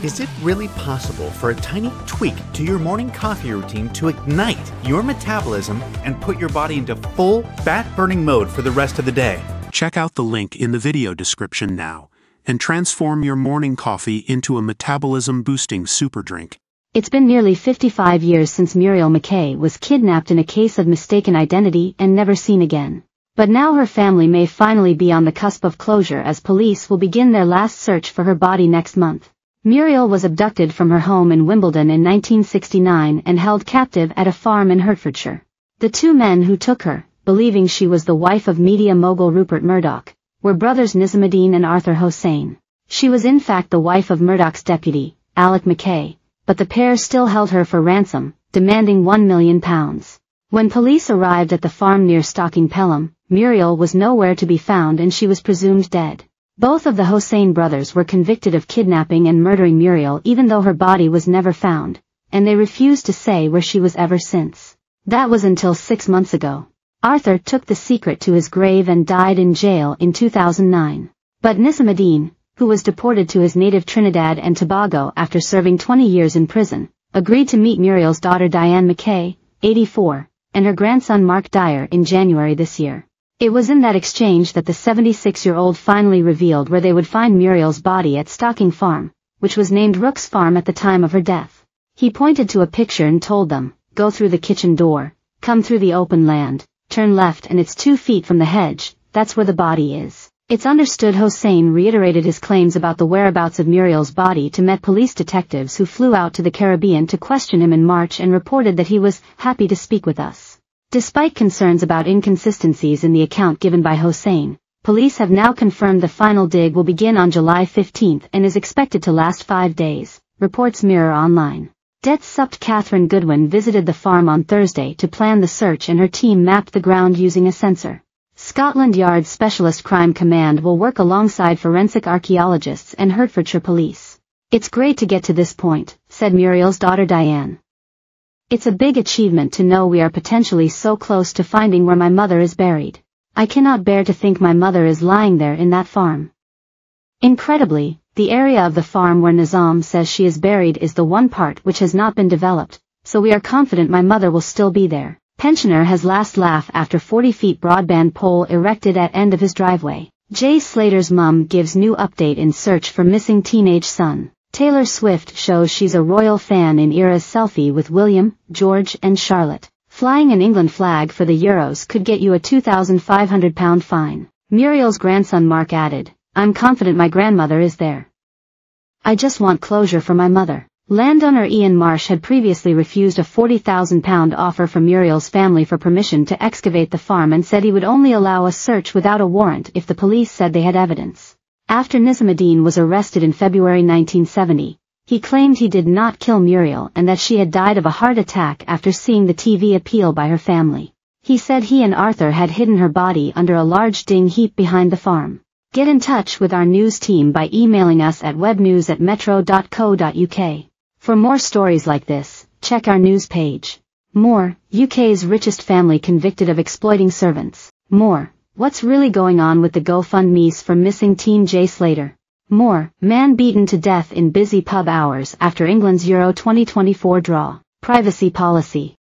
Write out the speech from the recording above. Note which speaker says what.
Speaker 1: Is it really possible for a tiny tweak to your morning coffee routine to ignite your metabolism and put your body into full fat-burning mode for the rest of the day?
Speaker 2: Check out the link in the video description now and transform your morning coffee into a metabolism-boosting super drink.
Speaker 3: It's been nearly 55 years since Muriel McKay was kidnapped in a case of mistaken identity and never seen again. But now her family may finally be on the cusp of closure as police will begin their last search for her body next month. Muriel was abducted from her home in Wimbledon in 1969 and held captive at a farm in Hertfordshire. The two men who took her, believing she was the wife of media mogul Rupert Murdoch, were brothers Nizamuddin and Arthur Hossain. She was in fact the wife of Murdoch's deputy, Alec McKay, but the pair still held her for ransom, demanding £1 million. When police arrived at the farm near Stocking Pelham, Muriel was nowhere to be found and she was presumed dead. Both of the Hossain brothers were convicted of kidnapping and murdering Muriel even though her body was never found, and they refused to say where she was ever since. That was until 6 months ago. Arthur took the secret to his grave and died in jail in 2009. But Nizamuddin, who was deported to his native Trinidad and Tobago after serving 20 years in prison, agreed to meet Muriel's daughter Diane McKay, 84, and her grandson Mark Dyer in January this year. It was in that exchange that the 76-year-old finally revealed where they would find Muriel's body at Stocking Farm, which was named Rook's Farm at the time of her death. He pointed to a picture and told them, "Go through the kitchen door, come through the open land, turn left and it's 2 feet from the hedge, that's where the body is." It's understood Hossain reiterated his claims about the whereabouts of Muriel's body to Met Police detectives who flew out to the Caribbean to question him in March and reported that he was happy to speak with us. Despite concerns about inconsistencies in the account given by Hossain, police have now confirmed the final dig will begin on July 15 and is expected to last 5 days, reports Mirror Online. Det-Supt Catherine Goodwin visited the farm on Thursday to plan the search and her team mapped the ground using a sensor. Scotland Yard's Specialist Crime Command will work alongside forensic archaeologists and Hertfordshire Police. "It's great to get to this point," said Muriel's daughter Diane. "It's a big achievement to know we are potentially so close to finding where my mother is buried. I cannot bear to think my mother is lying there in that farm." Incredibly, the area of the farm where Nizam says she is buried is the one part which has not been developed, so we are confident my mother will still be there. Pensioner has last laugh after 40 feet broadband pole erected at end of his driveway. Jay Slater's mum gives new update in search for missing teenage son. Taylor Swift shows she's a royal fan in Era's selfie with William, George and Charlotte. Flying an England flag for the Euros could get you a £2,500 fine. Muriel's grandson Mark added, "I'm confident my grandmother is there. I just want closure for my mother." Landowner Ian Marsh had previously refused a £40,000 offer from Muriel's family for permission to excavate the farm and said he would only allow a search without a warrant if the police said they had evidence. After Nizamuddin was arrested in February 1970, he claimed he did not kill Muriel and that she had died of a heart attack after seeing the TV appeal by her family. He said he and Arthur had hidden her body under a large dung heap behind the farm. Get in touch with our news team by emailing us at webnews@metro.co.uk. For more stories like this, check our news page. More, UK's richest family convicted of exploiting servants. More, what's really going on with the GoFundMes for missing teen Jay Slater? More, man beaten to death in busy pub hours after England's Euro 2024 draw. Privacy policy.